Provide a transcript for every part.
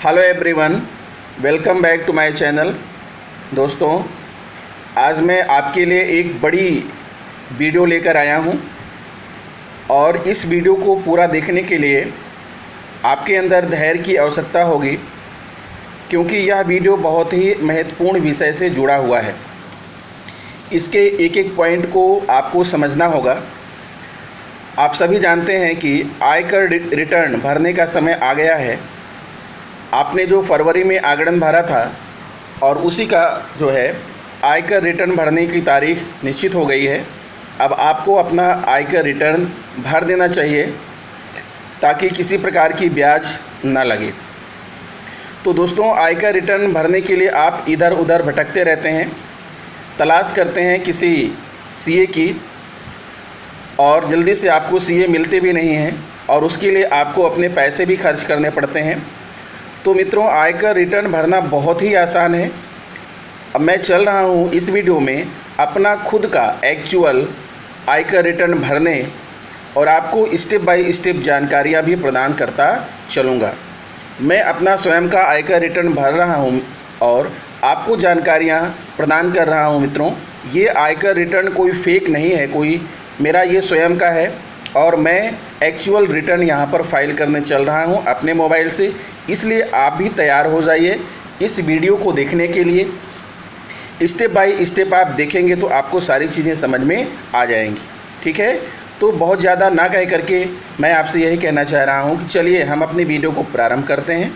Hello everyone, welcome back to my channel. दोस्तों, आज मैं आपके लिए एक बड़ी वीडियो लेकर आया हूं और इस वीडियो को पूरा देखने के लिए आपके अंदर धैर्य की आवश्यकता होगी, क्योंकि यह वीडियो बहुत ही महत्वपूर्ण विषय से जुड़ा हुआ है। इसके एक एक पॉइंट को आपको समझना होगा। आप सभी जानते हैं कि आयकर रिटर्न भरने का समय आ गया है। आपने जो फरवरी में आगड़न भरा था और उसी का जो है आयकर रिटर्न भरने की तारीख निश्चित हो गई है। अब आपको अपना आयकर रिटर्न भर देना चाहिए ताकि किसी प्रकार की ब्याज ना लगे। तो दोस्तों, आयकर रिटर्न भरने के लिए आप इधर उधर भटकते रहते हैं, तलाश करते हैं किसी सीए की, और जल्दी से आपको सीए मिलते भी नहीं हैं और उसके लिए आपको अपने पैसे भी खर्च करने पड़ते हैं। तो मित्रों, आयकर रिटर्न भरना बहुत ही आसान है। अब मैं चल रहा हूँ इस वीडियो में अपना खुद का एक्चुअल आयकर रिटर्न भरने और आपको स्टेप बाय स्टेप जानकारियाँ भी प्रदान करता चलूँगा। मैं अपना स्वयं का आयकर रिटर्न भर रहा हूँ और आपको जानकारियाँ प्रदान कर रहा हूँ। मित्रों, ये आयकर रिटर्न कोई फेक नहीं है, कोई मेरा ये स्वयं का है और मैं एक्चुअल रिटर्न यहाँ पर फाइल करने चल रहा हूँ अपने मोबाइल से। इसलिए आप भी तैयार हो जाइए इस वीडियो को देखने के लिए। स्टेप बाय स्टेप आप देखेंगे तो आपको सारी चीज़ें समझ में आ जाएंगी। ठीक है, तो बहुत ज़्यादा ना कह करके मैं आपसे यही कहना चाह रहा हूँ कि चलिए हम अपनी वीडियो को प्रारंभ करते हैं।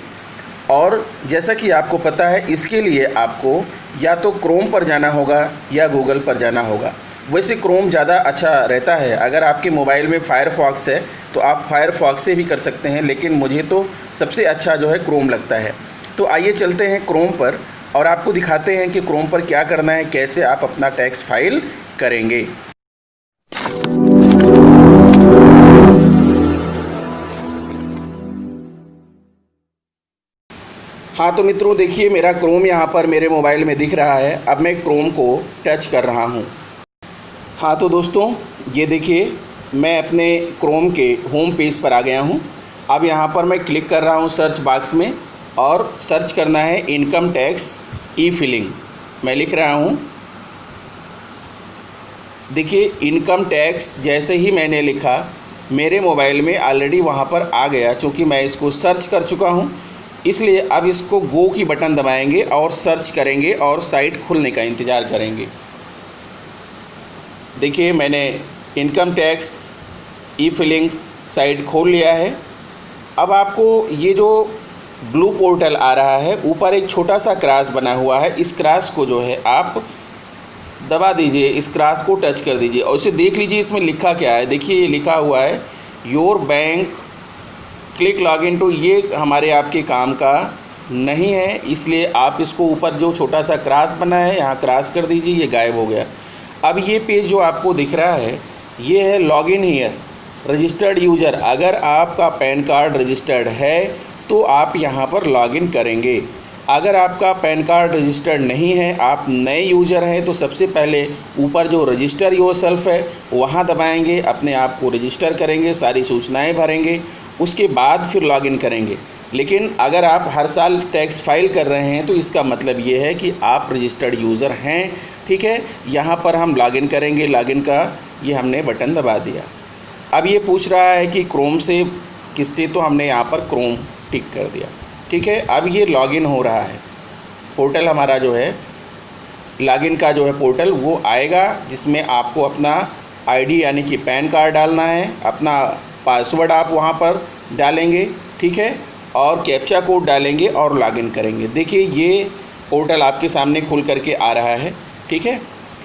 और जैसा कि आपको पता है, इसके लिए आपको या तो क्रोम पर जाना होगा या गूगल पर जाना होगा। वैसे क्रोम ज़्यादा अच्छा रहता है। अगर आपके मोबाइल में फायरफॉक्स है तो आप फायरफॉक्स से भी कर सकते हैं, लेकिन मुझे तो सबसे अच्छा जो है क्रोम लगता है। तो आइए चलते हैं क्रोम पर और आपको दिखाते हैं कि क्रोम पर क्या करना है, कैसे आप अपना टैक्स फाइल करेंगे। हाँ, तो मित्रों देखिए, मेरा क्रोम यहाँ पर मेरे मोबाइल में दिख रहा है। अब मैं क्रोम को टच कर रहा हूँ। हाँ, तो दोस्तों ये देखिए, मैं अपने क्रोम के होम पेज पर आ गया हूँ। अब यहाँ पर मैं क्लिक कर रहा हूँ सर्च बॉक्स में और सर्च करना है इनकम टैक्स ई फिलिंग। मैं लिख रहा हूँ। देखिए, इनकम टैक्स जैसे ही मैंने लिखा मेरे मोबाइल में ऑलरेडी वहाँ पर आ गया। चूँकि मैं इसको सर्च कर चुका हूँ, इसलिए अब इसको गो की बटन दबाएंगे और सर्च करेंगे और साइट खुलने का इंतज़ार करेंगे। देखिए, मैंने income tax e filling site खोल लिया है। अब आपको ये जो ब्लू पोर्टल आ रहा है, ऊपर एक छोटा सा क्रॉस बना हुआ है। इस क्रॉस को जो है आप दबा दीजिए, इस क्रॉस को टच कर दीजिए और इसे देख लीजिए इसमें लिखा क्या है। देखिए, ये लिखा हुआ है your bank click login to. ये हमारे आपके काम का नहीं है, इसलिए आप इसको ऊपर जो छोटा सा क्रॉस बना है यहाँ क्रॉस कर दीजिए। ये गायब हो गया। अब ये पेज जो आपको दिख रहा है ये है लॉगिन हियर रजिस्टर्ड यूज़र। अगर आपका पैन कार्ड रजिस्टर्ड है तो आप यहाँ पर लॉगिन करेंगे। अगर आपका पैन कार्ड रजिस्टर्ड नहीं है, आप नए यूज़र हैं, तो सबसे पहले ऊपर जो रजिस्टर योरसेल्फ है वहाँ दबाएंगे, अपने आप को रजिस्टर करेंगे, सारी सूचनाएं भरेंगे, उसके बाद फिर लॉगिन करेंगे। लेकिन अगर आप हर साल टैक्स फाइल कर रहे हैं तो इसका मतलब ये है कि आप रजिस्टर्ड यूज़र हैं। ठीक है, यहाँ पर हम लॉगिन करेंगे। लॉगिन का ये हमने बटन दबा दिया। अब ये पूछ रहा है कि क्रोम से किससे, तो हमने यहाँ पर क्रोम टिक कर दिया। ठीक है, अब ये लॉगिन हो रहा है। पोर्टल हमारा जो है लॉगिन का जो है पोर्टल वो आएगा, जिसमें आपको अपना आईडी यानी कि पैन कार्ड डालना है, अपना पासवर्ड आप वहाँ पर डालेंगे। ठीक है, और कैप्चा कोड डालेंगे और लॉगिन करेंगे। देखिए, ये पोर्टल आपके सामने खुल करके आ रहा है। ठीक है,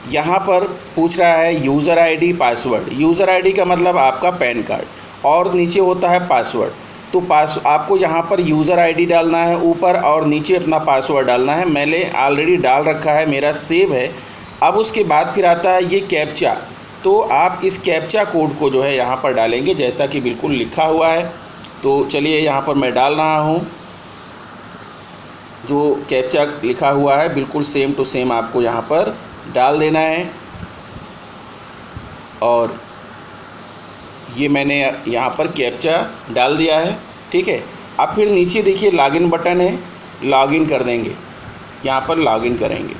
यहाँ पर पूछ रहा है user ID password. User ID का मतलब आपका पैन कार्ड और नीचे होता है पासवर्ड। तो आपको यहाँ पर यूज़र आईडी डालना है ऊपर और नीचे अपना पासवर्ड डालना है। मैंने ऑलरेडी डाल रखा है, मेरा सेव है। अब उसके बाद फिर आता है ये कैप्चा। तो आप इस कैप्चा कोड को जो है यहाँ पर डालेंगे, जैसा कि बिल्कुल लिखा हुआ है। तो चलिए, यहाँ पर मैं डाल रहा हूँ जो कैप्चा लिखा हुआ है, बिल्कुल सेम टू सेम आपको यहाँ पर डाल देना है। और ये मैंने यहाँ पर कैप्चा डाल दिया है। ठीक है, अब फिर नीचे देखिए लॉगिन बटन है, लॉगिन कर देंगे, यहाँ पर लॉगिन करेंगे।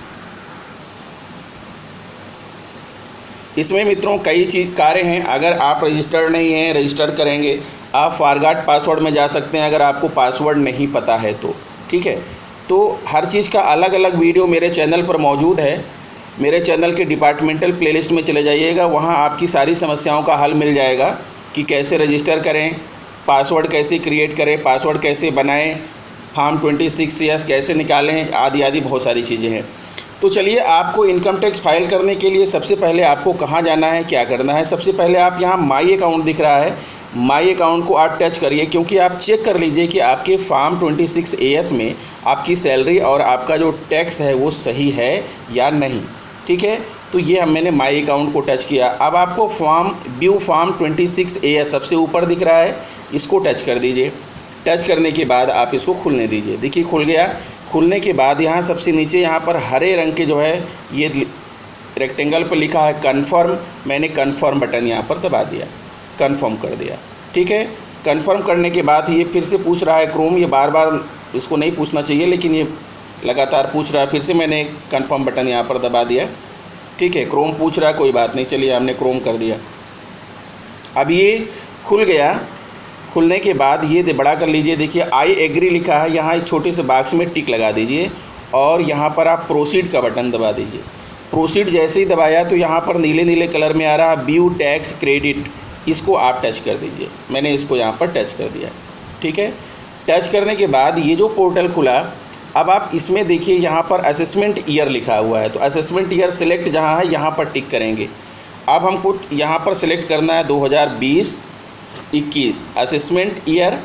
इसमें मित्रों कई कार्य हैं। अगर आप रजिस्टर्ड नहीं हैं, रजिस्टर करेंगे, आप फॉरगॉट पासवर्ड में जा सकते हैं अगर आपको पासवर्ड नहीं पता है तो, ठीक है। तो हर चीज़ का अलग अलग वीडियो मेरे चैनल पर मौजूद है। मेरे चैनल के डिपार्टमेंटल प्लेलिस्ट में चले जाइएगा, वहाँ आपकी सारी समस्याओं का हल मिल जाएगा कि कैसे रजिस्टर करें, पासवर्ड कैसे क्रिएट करें, पासवर्ड कैसे बनाएं, फॉर्म 26 कैसे निकालें, आदि आदि बहुत सारी चीज़ें हैं। तो चलिए, आपको इनकम टैक्स फाइल करने के लिए सबसे पहले आपको कहाँ जाना है, क्या करना है। सबसे पहले आप यहाँ माई अकाउंट दिख रहा है, माई अकाउंट को आप टच करिए, क्योंकि आप चेक कर लीजिए कि आपके फॉर्म 26 AS में आपकी सैलरी और आपका जो टैक्स है वो सही है या नहीं, ठीक है। तो ये मैंने माई अकाउंट को टच किया। अब आपको व्यू फॉर्म 26 AS सबसे ऊपर दिख रहा है, इसको टच कर दीजिए। टच करने के बाद आप इसको खुलने दीजिए। देखिए खुल गया। खुलने के बाद यहाँ सबसे नीचे यहाँ पर हरे रंग के जो है ये रेक्टेंगल पर लिखा है कन्फर्म, मैंने कन्फर्म बटन यहाँ पर दबा दिया, कन्फर्म कर दिया, ठीक है। कन्फर्म करने के बाद ये फिर से पूछ रहा है क्रोम, ये बार बार इसको नहीं पूछना चाहिए लेकिन ये लगातार पूछ रहा है। फिर से मैंने कन्फर्म बटन यहाँ पर दबा दिया, ठीक है। क्रोम पूछ रहा है, कोई बात नहीं, चलिए हमने क्रोम कर दिया। अब ये खुल गया। खुलने के बाद ये बड़ा कर लीजिए। देखिए आई एग्री लिखा है, यहाँ इस छोटे से बॉक्स में टिक लगा दीजिए और यहाँ पर आप प्रोसीड का बटन दबा दीजिए। प्रोसीड जैसे ही दबाया तो यहाँ पर नीले नीले कलर में आ रहा है व्यू टैक्स क्रेडिट, इसको आप टच कर दीजिए। मैंने इसको यहाँ पर टच कर दिया, ठीक है। टच करने के बाद ये जो पोर्टल खुला, अब आप इसमें देखिए यहाँ पर असेसमेंट ईयर लिखा हुआ है, तो असेसमेंट ईयर सिलेक्ट जहाँ है यहाँ पर टिक करेंगे। अब हमको यहाँ पर सिलेक्ट करना है 2020-21 असेसमेंट ईयर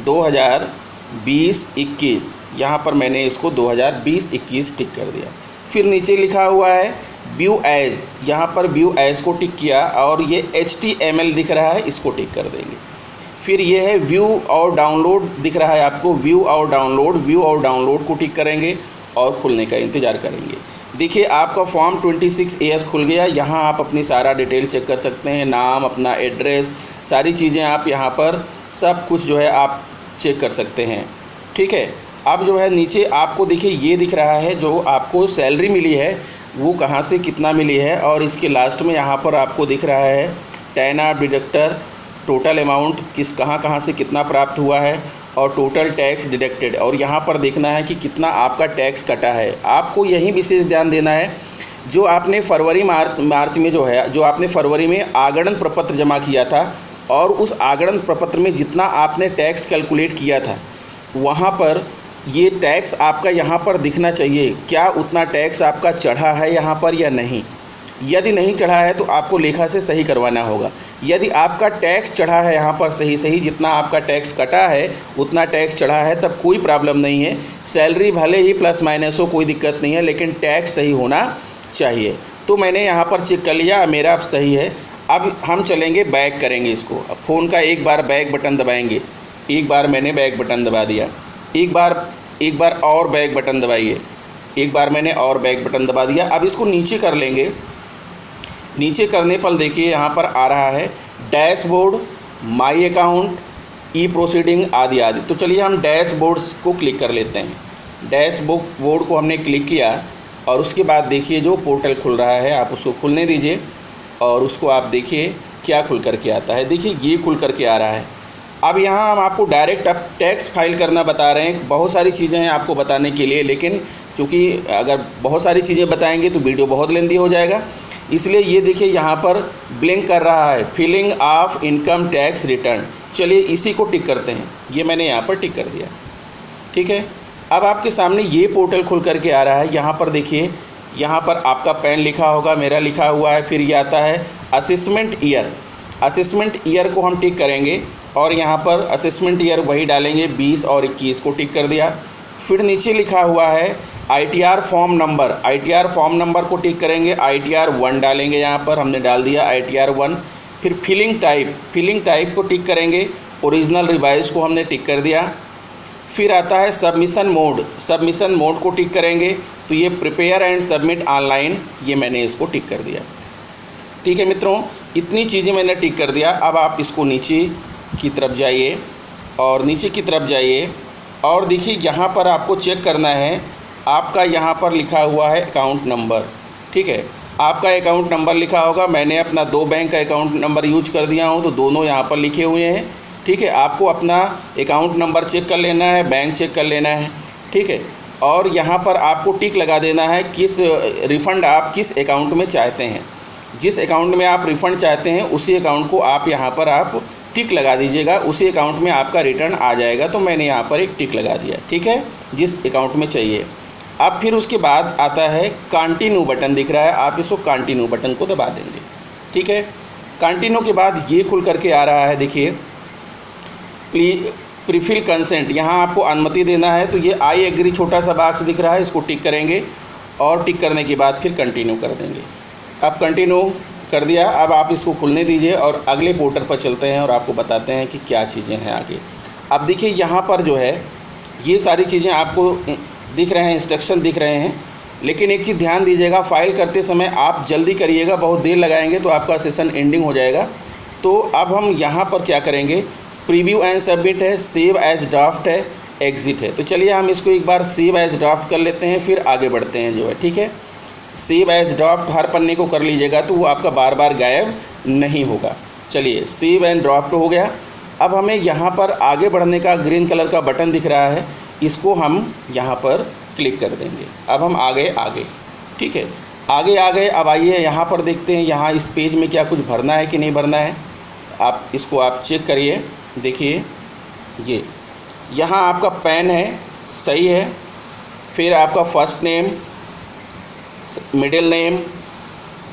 2020-21, यहाँ पर मैंने इसको 2020-21 टिक कर दिया। फिर नीचे लिखा हुआ है व्यू एज, यहाँ पर व्यू एज को टिक किया और ये HTML दिख रहा है, इसको टिक कर देंगे। फिर ये है व्यू और डाउनलोड दिख रहा है आपको, व्यू और डाउनलोड को टिक करेंगे और खुलने का इंतज़ार करेंगे। देखिए आपका फॉर्म 26 AS खुल गया। यहाँ आप अपनी सारा डिटेल चेक कर सकते हैं, नाम, अपना एड्रेस, सारी चीज़ें आप यहाँ पर सब कुछ जो है आप चेक कर सकते हैं, ठीक है। अब जो है नीचे आपको देखिए ये दिख रहा है जो आपको सैलरी मिली है वो कहाँ से कितना मिली है, और इसके लास्ट में यहाँ पर आपको दिख रहा है 10 आर डिडक्टर, टोटल अमाउंट कहाँ से कितना प्राप्त हुआ है और टोटल टैक्स डिडक्टेड, और यहाँ पर देखना है कि कितना आपका टैक्स कटा है। आपको यही विशेष ध्यान देना है जो आपने फरवरी मार्च में जो है, जो आपने फरवरी में आगणन प्रपत्र जमा किया था और उस आगणन प्रपत्र में जितना आपने टैक्स कैलकुलेट किया था वहाँ पर ये टैक्स आपका यहाँ पर दिखना चाहिए। क्या उतना टैक्स आपका चढ़ा है यहाँ पर या नहीं? यदि नहीं चढ़ा है तो आपको लेखा से सही करवाना होगा। यदि आपका टैक्स चढ़ा है यहाँ पर सही जितना आपका टैक्स कटा है उतना टैक्स चढ़ा है तब कोई प्रॉब्लम नहीं है। सैलरी भले ही प्लस माइनस हो, कोई दिक्कत नहीं है, लेकिन टैक्स सही होना चाहिए। तो मैंने यहाँ पर चेक कर लिया, मेरा सही है। अब हम चलेंगे बैक करेंगे इसको। अब फ़ोन का एक बार बैक बटन दबाएंगे। एक बार मैंने बैक बटन दबा दिया, एक बार और बैक बटन दबाइए। एक बार मैंने और बैक बटन दबा दिया। अब इसको नीचे कर लेंगे। नीचे करने पर देखिए यहाँ पर आ रहा है dashboard, my account, E proceeding आदि आदि। तो चलिए हम डैशबोर्ड्स को क्लिक कर लेते हैं। डैशबोर्ड को हमने क्लिक किया और उसके बाद देखिए जो पोर्टल खुल रहा है आप उसको खुलने दीजिए और उसको आप देखिए क्या खुल करके आता है। देखिए ये खुल करके आ रहा है। अब यहाँ हम आपको डायरेक्ट अब टैक्स फाइल करना बता रहे हैं। बहुत सारी चीज़ें हैं आपको बताने के लिए, लेकिन चूँकि अगर बहुत सारी चीज़ें बताएंगे तो वीडियो बहुत लेंदी हो जाएगा, इसलिए ये देखिए यहाँ पर ब्लिंक कर रहा है filing of income tax return. चलिए इसी को टिक करते हैं। ये मैंने यहाँ पर टिक कर दिया, ठीक है। अब आपके सामने ये पोर्टल खुल करके आ रहा है। यहाँ पर देखिए, यहाँ पर आपका पैन लिखा होगा, मेरा लिखा हुआ है। फिर ये आता है असेसमेंट ईयर। असेसमेंट ईयर को हम टिक करेंगे और यहाँ पर असेसमेंट ईयर वही डालेंगे 20 और 21 को टिक कर दिया। फिर नीचे लिखा हुआ है ITR form number. ITR form number को टिक करेंगे, ITR 1 डालेंगे, यहाँ पर हमने डाल दिया ITR 1। फिर फिलिंग टाइप को टिक करेंगे, ओरिजिनल रिवाइज को हमने टिक कर दिया। फिर आता है सबमिशन मोड को टिक करेंगे, तो ये प्रिपेयर एंड सबमिट ऑनलाइन, ये मैंने इसको टिक कर दिया, ठीक है मित्रों। इतनी चीज़ें मैंने टिक कर दिया। अब आप इसको नीचे की तरफ जाइए और नीचे की तरफ जाइए और देखिए यहाँ पर आपको चेक करना है, आपका यहाँ पर लिखा हुआ है अकाउंट नंबर। ठीक है, आपका अकाउंट नंबर लिखा होगा। मैंने अपना 2 बैंक का अकाउंट नंबर यूज कर दिया हूँ, तो दोनों यहाँ पर लिखे हुए हैं। ठीक है, आपको अपना अकाउंट नंबर चेक कर लेना है, बैंक चेक कर लेना है। ठीक है, और यहाँ पर आपको टिक लगा देना है किस रिफ़ंड आप किस अकाउंट में चाहते हैं। जिस अकाउंट में आप रिफ़ंड चाहते हैं उसी अकाउंट को आप यहाँ पर आप टिक लगा दीजिएगा, उसी अकाउंट में आपका रिटर्न आ जाएगा। तो मैंने यहाँ पर एक टिक लगा दिया। ठीक है, जिस अकाउंट में चाहिए। अब फिर उसके बाद आता है कंटिन्यू बटन दिख रहा है, आप इसको कंटिन्यू बटन को दबा देंगे। ठीक है, कंटिन्यू के बाद ये खुल करके आ रहा है, देखिए प्रीफिल कंसेंट, यहाँ आपको अनुमति देना है। तो ये आई एग्री छोटा सा बॉक्स दिख रहा है, इसको टिक करेंगे और टिक करने के बाद फिर कंटिन्यू कर देंगे। अब कंटिन्यू कर दिया, अब आप इसको खुलने दीजिए और अगले पोर्टल पर चलते हैं और आपको बताते हैं कि क्या चीज़ें हैं आगे। अब देखिए यहाँ पर जो है ये सारी चीज़ें आपको दिख रहे हैं, इंस्ट्रक्शन दिख रहे हैं। लेकिन एक चीज़ ध्यान दीजिएगा, फ़ाइल करते समय आप जल्दी करिएगा, बहुत देर लगाएंगे तो आपका सेशन एंडिंग हो जाएगा। तो अब हम यहाँ पर क्या करेंगे, प्रीव्यू एंड सबमिट है, सेव एज ड्राफ्ट है, एग्ज़िट है। तो चलिए हम इसको एक बार सेव एज ड्राफ्ट कर लेते हैं, फिर आगे बढ़ते हैं जो है। ठीक है, सेव एज ड्राफ्ट हर पन्ने को कर लीजिएगा तो वो आपका बार बार गायब नहीं होगा। चलिए सेव एंड ड्राफ्ट हो गया। अब हमें यहाँ पर आगे बढ़ने का ग्रीन कलर का बटन दिख रहा है, इसको हम यहाँ पर क्लिक कर देंगे। अब हम आगे ठीक है, आगे आ गए। अब आइए यहाँ पर देखते हैं यहाँ इस पेज में क्या कुछ भरना है कि नहीं भरना है। आप इसको आप चेक करिए, देखिए ये यहाँ आपका पैन है, सही है। फिर आपका first name, middle name,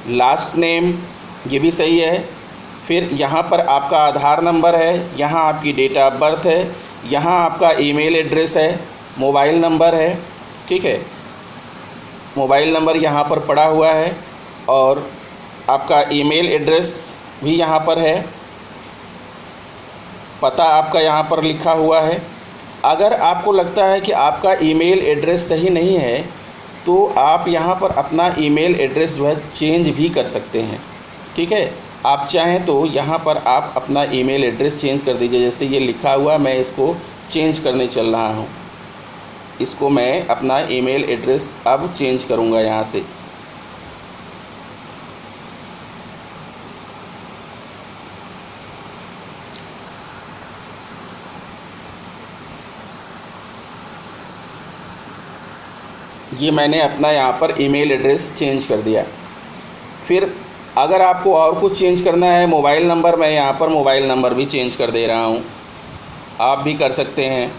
last name, ये भी सही है। फिर यहाँ पर आपका आधार नंबर है, यहाँ आपकी डेट ऑफ बर्थ है, यहाँ आपका ईमेल एड्रेस है, मोबाइल नंबर है। ठीक है, मोबाइल नंबर यहाँ पर पड़ा हुआ है और आपका ईमेल एड्रेस भी यहाँ पर है, पता आपका यहाँ पर लिखा हुआ है। अगर आपको लगता है कि आपका ईमेल एड्रेस सही नहीं है तो आप यहाँ पर अपना ईमेल एड्रेस जो है चेंज भी कर सकते हैं। ठीक है, आप चाहें तो यहाँ पर आप अपना ईमेल एड्रेस चेंज कर दीजिए। जैसे ये लिखा हुआ है, मैं इसको चेंज करने चल रहा हूँ, इसको मैं अपना ईमेल एड्रेस अब चेंज करूँगा यहाँ से। ये मैंने अपना यहाँ पर ईमेल एड्रेस चेंज कर दिया। फिर अगर आपको और कुछ चेंज करना है, मोबाइल नंबर, मैं यहाँ पर मोबाइल नंबर भी चेंज कर दे रहा हूँ, आप भी कर सकते हैं।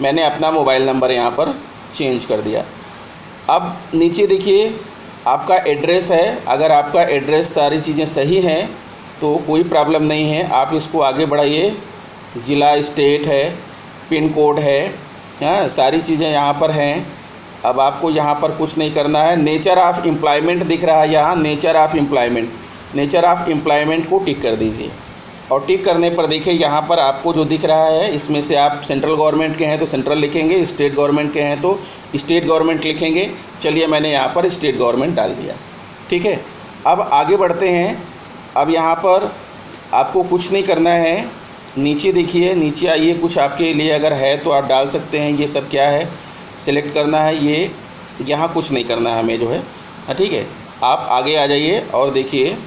मैंने अपना मोबाइल नंबर यहाँ पर चेंज कर दिया। अब नीचे देखिए आपका एड्रेस है, अगर आपका एड्रेस सारी चीज़ें सही हैं तो कोई प्रॉब्लम नहीं है, आप इसको आगे बढ़ाइए। ज़िला, स्टेट है, पिन कोड है, हाँ सारी चीज़ें यहाँ पर हैं। अब आपको यहाँ पर कुछ नहीं करना है। नेचर ऑफ़ एम्प्लॉयमेंट दिख रहा है यहाँ, नेचर ऑफ़ एम्प्लॉयमेंट को टिक कर दीजिए। और टिक करने पर देखिए यहाँ पर आपको जो दिख रहा है इसमें से आप सेंट्रल गवर्नमेंट के हैं तो सेंट्रल लिखेंगे, स्टेट गवर्नमेंट के हैं तो स्टेट गवर्नमेंट लिखेंगे। चलिए मैंने यहाँ पर स्टेट गवर्नमेंट डाल दिया। ठीक है, अब आगे बढ़ते हैं। अब यहाँ पर आपको कुछ नहीं करना है, नीचे देखिए, नीचे आइए, कुछ आपके लिए अगर है तो आप डाल सकते हैं। ये सब क्या है, सिलेक्ट करना है, ये यहाँ कुछ नहीं करना है हमें जो है। हाँ ठीक है, आप आगे आ जाइए और देखिए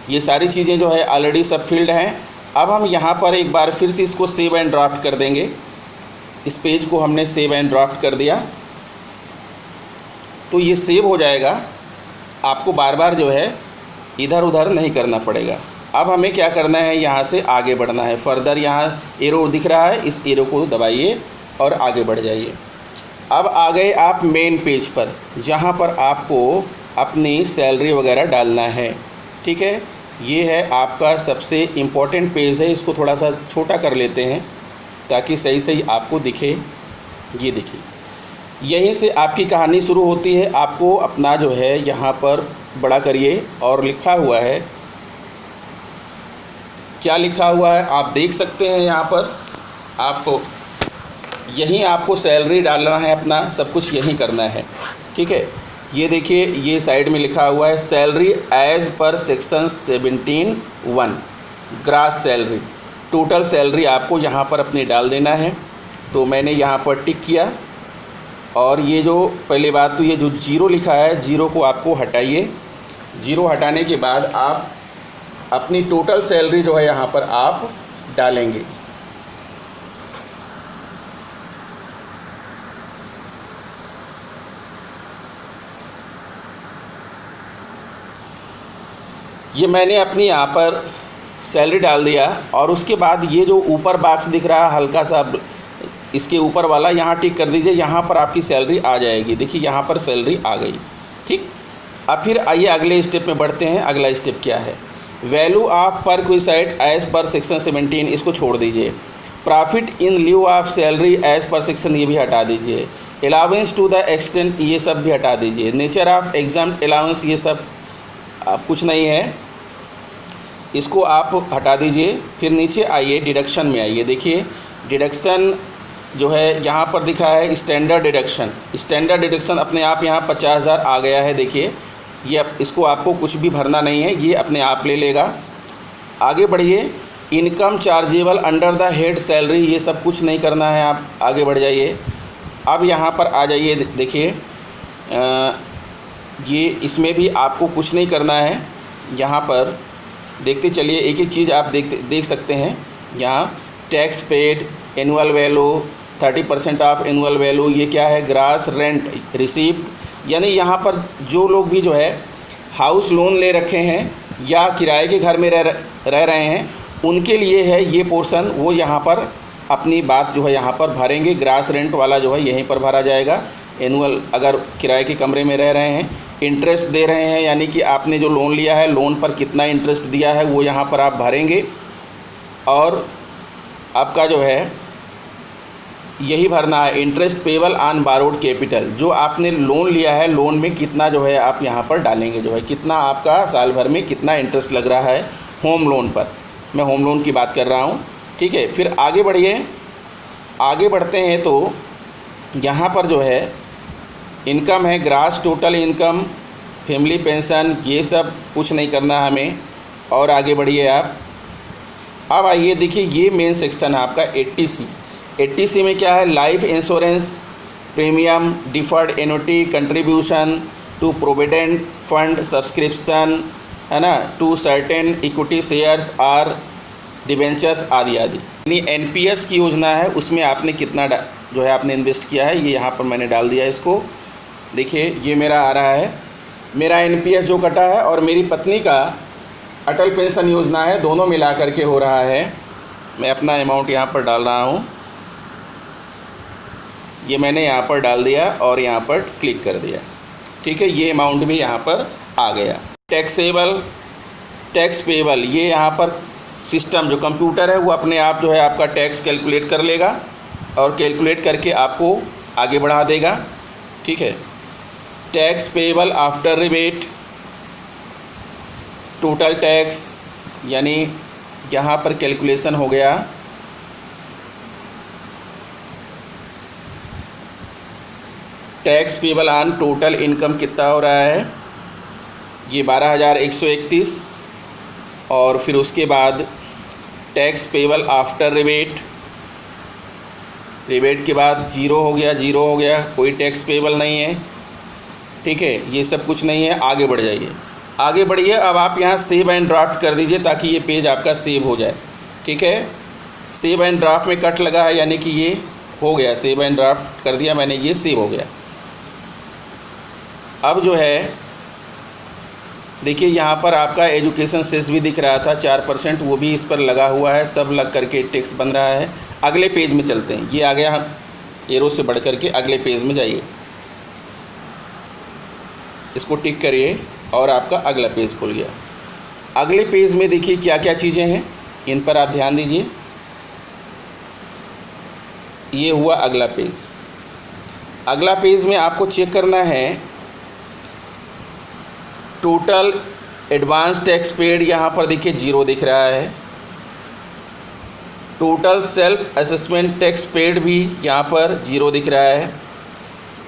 ये सारी चीज़ें जो है ऑलरेडी सब फील्ड हैं। अब हम यहाँ पर एक बार फिर से इसको सेव एंड ड्राफ्ट कर देंगे। इस पेज को हमने सेव एंड ड्राफ्ट कर दिया तो ये सेव हो जाएगा, आपको बार बार जो है इधर उधर नहीं करना पड़ेगा। अब हमें क्या करना है, यहाँ से आगे बढ़ना है। फर्दर यहाँ एरो दिख रहा है, इस एरो को दबाइए और आगे बढ़ जाइए। अब आ गए आप मेन पेज पर, जहाँ पर आपको अपनी सैलरी वगैरह डालना है। ठीक है, ये है आपका सबसे इम्पोर्टेंट पेज है। इसको थोड़ा सा छोटा कर लेते हैं ताकि सही सही आपको दिखे। ये देखिए, यहीं से आपकी कहानी शुरू होती है। आपको अपना जो है यहाँ पर बड़ा करिए और लिखा हुआ है, क्या लिखा हुआ है आप देख सकते हैं। यहाँ पर आपको यहीं आपको सैलरी डालना है, अपना सब कुछ यहीं करना है। ठीक है, ये देखिए, ये साइड में लिखा हुआ है salary as per section 17(1) gross salary. Total salary आपको यहाँ पर अपनी डाल देना है। तो मैंने यहाँ पर टिक किया, और ये जो पहले बात तो ये जो जीरो लिखा है, जीरो को आपको हटाइए। जीरो हटाने के बाद आप अपनी टोटल सैलरी जो है यहाँ पर आप डालेंगे। ये मैंने अपनी यहाँ पर सैलरी डाल दिया, और उसके बाद ये जो ऊपर बॉक्स दिख रहा है हल्का सा, इसके ऊपर वाला, यहाँ टिक कर दीजिए। यहाँ पर आपकी सैलरी आ जाएगी। देखिए यहाँ पर सैलरी आ गई। ठीक, अब फिर आइए अगले स्टेप में बढ़ते हैं। अगला स्टेप क्या है? वैल्यू ऑफ पर क्विसाइट एज पर सेक्शन 17, इसको छोड़ दीजिए। Profit in lieu of salary as per section, ये भी हटा दीजिए। अलाउंस टू द एक्सटेंट, ये सब भी हटा दीजिए। नेचर ऑफ एग्जाम्प्ट अलाउंस, ये सब कुछ नहीं है, इसको आप हटा दीजिए। फिर नीचे आइए, डिडक्शन में आइए। देखिए डिडक्शन जो है यहाँ पर दिखा है स्टैंडर्ड डिडक्शन। स्टैंडर्ड डिडक्शन अपने आप यहाँ 50,000 आ गया है। देखिए ये इसको आपको कुछ भी भरना नहीं है, ये अपने आप ले लेगा। आगे बढ़िए, income chargeable under the head salary, ये सब कुछ नहीं करना है, आप आगे बढ़ जाइए। अब यहाँ पर आ जाइए, देखिए ये इसमें भी आपको कुछ नहीं करना है। यहाँ पर देखते चलिए, एक एक चीज़ आप देख सकते हैं। यहाँ tax paid, annual value, 30% of annual value, ये क्या है? Grass rent receipt. यानी यहाँ पर जो लोग भी जो है हाउस लोन ले रखे हैं या किराए के घर में रह रहे हैं, उनके लिए है ये पोर्शन। वो यहाँ पर अपनी बात जो है यहाँ पर भरेंगे। ग्रास रेंट वाला जो है यहीं पर भरा जाएगा। एनुअल, अगर किराए के कमरे में रह रहे हैं, इंटरेस्ट दे रहे हैं, यानी कि आपने जो लोन लिया है, लोन पर कितना इंटरेस्ट दिया है, वो यहाँ पर आप भरेंगे। और आपका जो है यही भरना है, interest payable on borrowed capital. जो आपने लोन लिया है, लोन में कितना जो है आप यहाँ पर डालेंगे, जो है कितना आपका साल भर में कितना इंटरेस्ट लग रहा है होम लोन पर। मैं होम लोन की बात कर रहा हूँ। ठीक है, फिर आगे बढ़िए। आगे बढ़ते हैं तो यहाँ पर जो है इनकम है, grass total income, family pension, ये सब कुछ नहीं करना हमें। और आगे बढ़िए आप। अब आइए, देखिए ये मेन सेक्शन है आपका 80C। 80C में क्या है? Life insurance premium, deferred annuity, contribution to provident fund, subscription, है ना, टू सर्टेन इक्विटी शेयर्स और डिबेंचर्स आदि आदि। यानी NPS की योजना है, उसमें आपने कितना जो है आपने इन्वेस्ट किया है, ये यहाँ पर मैंने डाल दिया है इसको। देखिए ये मेरा आ रहा है, मेरा NPS जो कटा है, और मेरी पत्नी का अटल पेंशन योजना है, दोनों मिला करके हो रहा है। मैं अपना अमाउंट यहाँ पर डाल रहा हूँ। ये मैंने यहाँ पर डाल दिया और यहाँ पर क्लिक कर दिया। ठीक है, ये अमाउंट भी यहाँ पर आ गया। टैक्सेबल, टैक्स पेबल, ये यहाँ पर सिस्टम जो कंप्यूटर है वो अपने आप जो है आपका टैक्स कैलकुलेट कर लेगा, और कैलकुलेट करके आपको आगे बढ़ा देगा। ठीक है, tax payable after rebate, total tax, यानी यहाँ पर कैलकुलेशन हो गया। Tax payable on total income कितना हो रहा है? ये 12,131। और फिर उसके बाद tax payable after rebate, rebate के बाद जीरो हो गया, जीरो हो गया, कोई टैक्स पेबल नहीं है। ठीक है, ये सब कुछ नहीं है। आगे बढ़ जाइए, आगे बढ़िए। अब आप यहाँ सेव एंड ड्राफ्ट कर दीजिए ताकि ये पेज आपका सेव हो जाए। ठीक है, सेव एंड ड्राफ्ट में कट लगा है, यानी कि ये हो गया, सेव एंड ड्राफ्ट कर दिया मैंने, ये सेव हो गया। अब जो है देखिए यहाँ पर आपका एजुकेशन सेस भी दिख रहा था 4%, वो भी इस पर लगा हुआ है, सब लग करके टैक्स बन रहा है। अगले पेज में चलते हैं, ये आ गया, हम एरो से बढ़ करके अगले पेज में जाइए, इसको टिक करिए और आपका अगला पेज खुल गया। अगले पेज में देखिए क्या क्या चीज़ें हैं, इन पर आप ध्यान दीजिए। ये हुआ अगला पेज। अगला पेज में आपको चेक करना है टोटल एडवांस टैक्स पेड, यहाँ पर देखिए जीरो दिख रहा है। Total self assessment tax paid भी यहाँ पर जीरो दिख रहा है।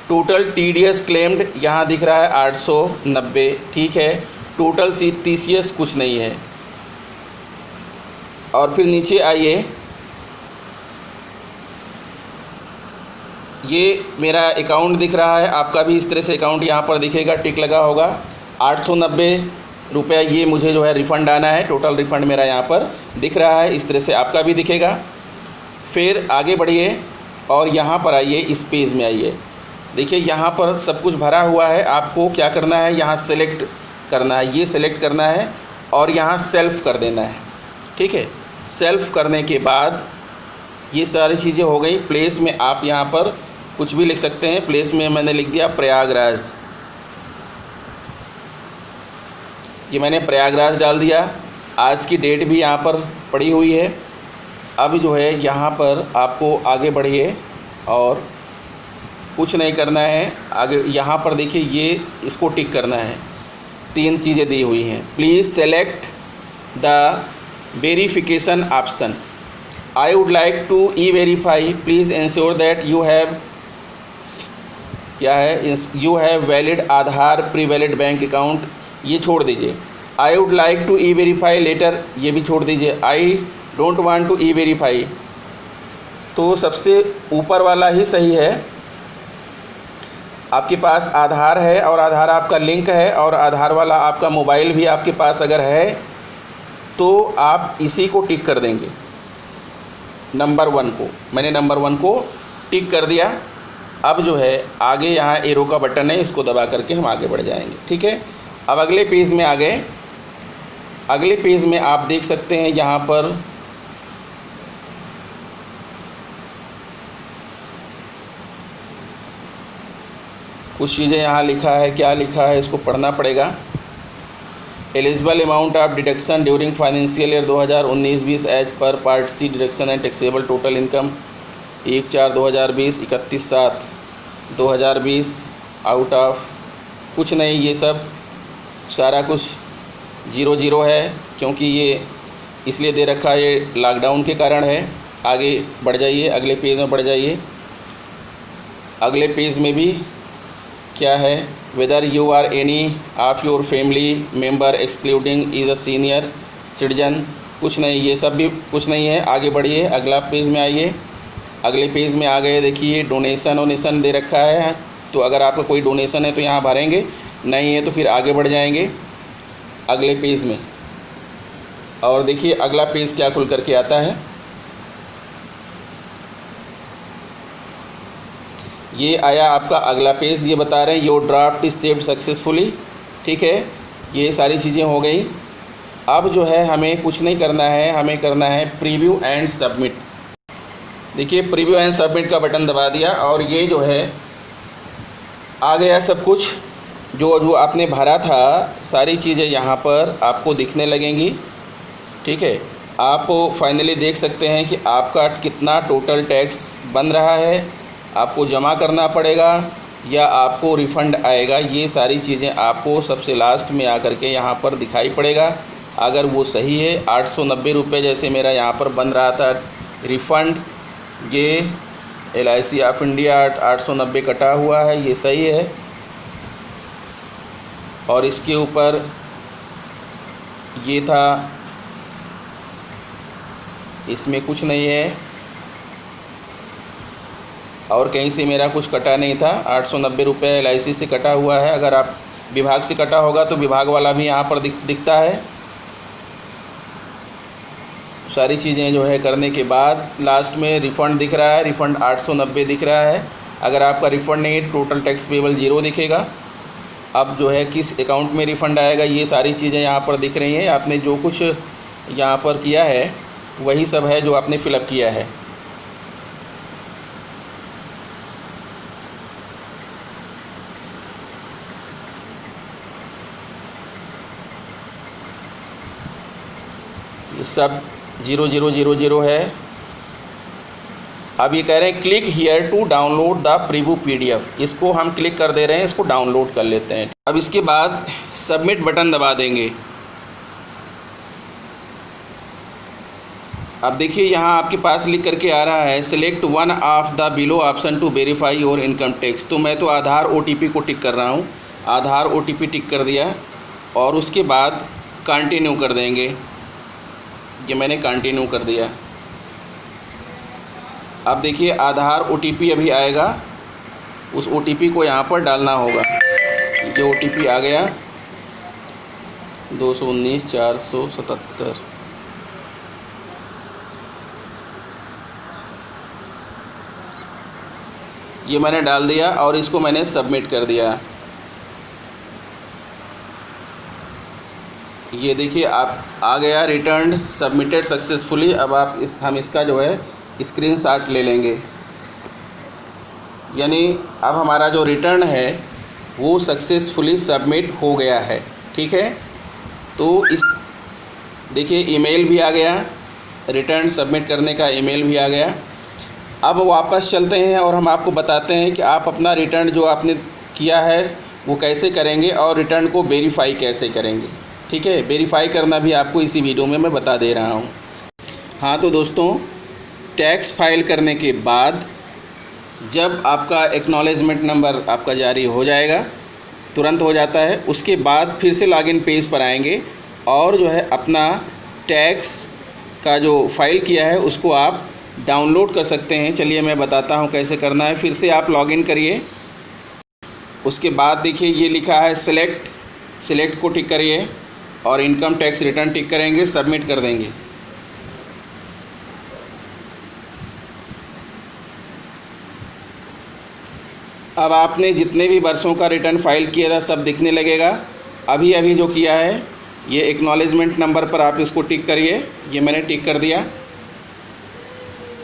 टोटल TDS क्लेम्ड यहाँ दिख रहा है 890, ठीक है। टोटल TCS कुछ नहीं है। और फिर नीचे आइए, ये मेरा अकाउंट दिख रहा है, आपका भी इस तरह से अकाउंट यहाँ पर दिखेगा, टिक लगा होगा। 890 रुपया ये मुझे जो है रिफ़ंड आना है, टोटल रिफ़ंड मेरा यहाँ पर दिख रहा है, इस तरह से आपका भी दिखेगा। फिर आगे बढ़िए और यहाँ पर आइए, इस पेज में आइए, देखिए यहाँ पर सब कुछ भरा हुआ है। आपको क्या करना है, यहाँ सेलेक्ट करना है, ये सेलेक्ट करना है और यहाँ सेल्फ़ कर देना है, ठीक है। सेल्फ़ करने के बाद ये सारी चीज़ें हो गई। प्लेस में आप यहाँ पर कुछ भी लिख सकते हैं। प्लेस में मैंने लिख दिया प्रयागराज, ये मैंने प्रयागराज डाल दिया। आज की डेट भी यहाँ पर पड़ी हुई है। अब जो है यहाँ पर आपको आगे बढ़िए और कुछ नहीं करना है। आगे यहाँ पर देखिए, ये इसको टिक करना है। 3 चीज़ें दी हुई हैं। Please select the verification option. I would like to e-verify, please ensure that you have, क्या है, you have valid Aadhaar pre valid bank account, ये छोड़ दीजिए। I would like to e-verify later, ये भी छोड़ दीजिए। I don't want to e-verify, तो सबसे ऊपर वाला ही सही है। आपके पास आधार है और आधार आपका लिंक है और आधार वाला आपका मोबाइल भी आपके पास अगर है तो आप इसी को टिक कर देंगे। नंबर 1 को मैंने नंबर 1 को टिक कर दिया। अब जो है आगे यहाँ एरो का बटन है, इसको दबा करके हम आगे बढ़ जाएंगे, ठीक है। अब अगले पेज में आ गए। अगले पेज में आप देख सकते हैं यहाँ पर कुछ चीज़ें यहाँ लिखा है, क्या लिखा है इसको पढ़ना पड़ेगा। Eligible amount of deduction during financial year 2019-20 as per part C deduction and taxable total income 1/4/2020 31/7/2020 out of कुछ नहीं, ये सब सारा कुछ 0 है, क्योंकि ये इसलिए दे रखा है, ये लॉकडाउन के कारण है। आगे बढ़ जाइए, अगले पेज में बढ़ जाइए। अगले पेज में भी क्या है, whether you are any of your family member excluding is a senior citizen, कुछ नहीं, ये सब भी कुछ नहीं है। आगे बढ़िए, अगला पेज में आइए। अगले पेज में आ गए, देखिए डोनेशन दे रखा है, तो अगर आपका कोई डोनेशन है तो यहाँ भरेंगे, नहीं है तो फिर आगे बढ़ जाएंगे अगले पेज में। और देखिए अगला पेज क्या खुल करके आता है, ये आया आपका अगला पेज। ये बता रहे हैं your draft is saved successfully, ठीक है। ये सारी चीज़ें हो गई। अब जो है हमें कुछ नहीं करना है, हमें करना है प्रीव्यू एंड सबमिट। देखिए प्रीव्यू एंड सबमिट का बटन दबा दिया और ये जो है आ गया सब कुछ, जो आपने भरा था सारी चीज़ें यहाँ पर आपको दिखने लगेंगी, ठीक है। आप फाइनली देख सकते हैं कि आपका कितना टोटल टैक्स बन रहा है, आपको जमा करना पड़ेगा या आपको रिफ़ंड आएगा। ये सारी चीज़ें आपको सबसे लास्ट में आकर के यहाँ पर दिखाई पड़ेगा। अगर वो सही है, 890 रुपये जैसे मेरा यहाँ पर बन रहा था रिफ़ंड, ये LIC ऑफ इंडिया 890 कटा हुआ है, ये सही है। और इसके ऊपर ये था, इसमें कुछ नहीं है और कहीं से मेरा कुछ कटा नहीं था। 890 रुपये LIC से कटा हुआ है। अगर आप विभाग से कटा होगा तो विभाग वाला भी यहाँ पर दिखता है। सारी चीज़ें जो है करने के बाद लास्ट में रिफ़ंड दिख रहा है, रिफ़ंड 890 दिख रहा है। अगर आपका रिफ़ंड नहीं है, टोटल टैक्स पेबल 0 दिखेगा। अब जो है किस अकाउंट में रिफ़ंड आएगा, ये सारी चीज़ें यहाँ पर दिख रही हैं। आपने जो कुछ यहाँ पर किया है वही सब है जो आपने फिलअप किया है। ये सब 0000 है। अब ये कह रहे हैं click here to download the preview PDF, इसको हम क्लिक कर दे रहे हैं, इसको डाउनलोड कर लेते हैं। अब इसके बाद सबमिट बटन दबा देंगे। अब देखिए यहाँ आपके पास लिख करके आ रहा है select one of the below option to verify your income tax. तो मैं तो आधार OTP को टिक कर रहा हूँ। आधार OTP टिक कर दिया और उसके बाद कंटिन्यू कर देंगे। ये मैंने कंटिन्यू कर दिया। अब देखिए आधार OTP अभी आएगा, उस OTP को यहाँ पर डालना होगा। ये OTP आ गया 219-477। ये मैंने डाल दिया और इसको मैंने सबमिट कर दिया। ये देखिए आप आ गया रिटर्न सबमिटेड सक्सेसफुली। अब हम इसका जो है स्क्रीनशॉट ले लेंगे। यानी अब हमारा जो रिटर्न है वो सक्सेसफुली सबमिट हो गया है। ठीक है, तो इस देखिए ईमेल भी आ गया, रिटर्न सबमिट करने का ईमेल भी आ गया। अब वापस चलते हैं और हम आपको बताते हैं कि आप अपना रिटर्न जो आपने किया है वो कैसे करेंगे और रिटर्न को वेरीफाई कैसे करेंगे। ठीक है, वेरीफाई करना भी आपको इसी वीडियो में मैं बता दे रहा हूँ। हाँ तो दोस्तों, टैक्स फाइल करने के बाद जब आपका एक्नॉलेजमेंट नंबर आपका जारी हो जाएगा, तुरंत हो जाता है, उसके बाद फिर से लॉगिन पेज पर आएंगे और जो है अपना टैक्स का जो फाइल किया है उसको आप डाउनलोड कर सकते हैं। चलिए मैं बताता हूं कैसे करना है। फिर से आप लॉगिन करिए। उसके बाद देखिए ये लिखा है सिलेक्ट को टिक करिए और इनकम टैक्स रिटर्न टिक करेंगे, सबमिट कर देंगे। अब आपने जितने भी वर्षों का रिटर्न फाइल किया था सब दिखने लगेगा। अभी जो किया है ये एक्नॉलेजमेंट नंबर पर आप इसको टिक करिए। ये मैंने टिक कर दिया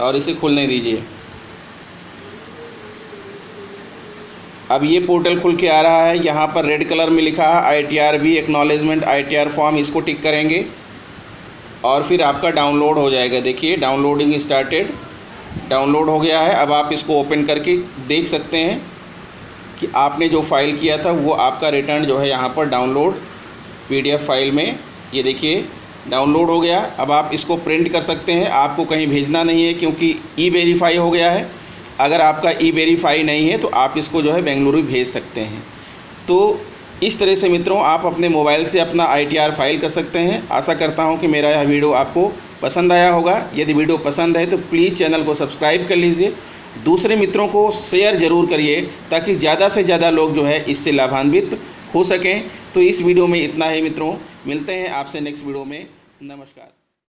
और इसे खुलने दीजिए। अब ये पोर्टल खुल के आ रहा है। यहाँ पर रेड कलर में लिखा है ITRB एक्नॉलेजमेंट ITR फॉर्म, इसको टिक करेंगे और फिर आपका डाउनलोड हो जाएगा। देखिए डाउनलोडिंग स्टार्टेड, डाउनलोड हो गया है। अब आप इसको ओपन करके देख सकते हैं कि आपने जो फ़ाइल किया था वो आपका रिटर्न जो है यहाँ पर डाउनलोड PDF फाइल में, ये देखिए डाउनलोड हो गया। अब आप इसको प्रिंट कर सकते हैं, आपको कहीं भेजना नहीं है क्योंकि E-वेरीफाई हो गया है। अगर आपका E-वेरीफाई नहीं है तो आप इसको जो है बेंगलुरु भेज सकते हैं। तो इस तरह से मित्रों आप अपने मोबाइल से अपना ITR फाइल कर सकते हैं। आशा करता हूँ कि मेरा यह वीडियो आपको पसंद आया होगा। यदि वीडियो पसंद है तो प्लीज़ चैनल को सब्सक्राइब कर लीजिए, दूसरे मित्रों को शेयर ज़रूर करिए ताकि ज़्यादा से ज़्यादा लोग जो है इससे लाभान्वित हो सकें। तो इस वीडियो में इतना ही मित्रों, मिलते हैं आपसे नेक्स्ट वीडियो में। नमस्कार।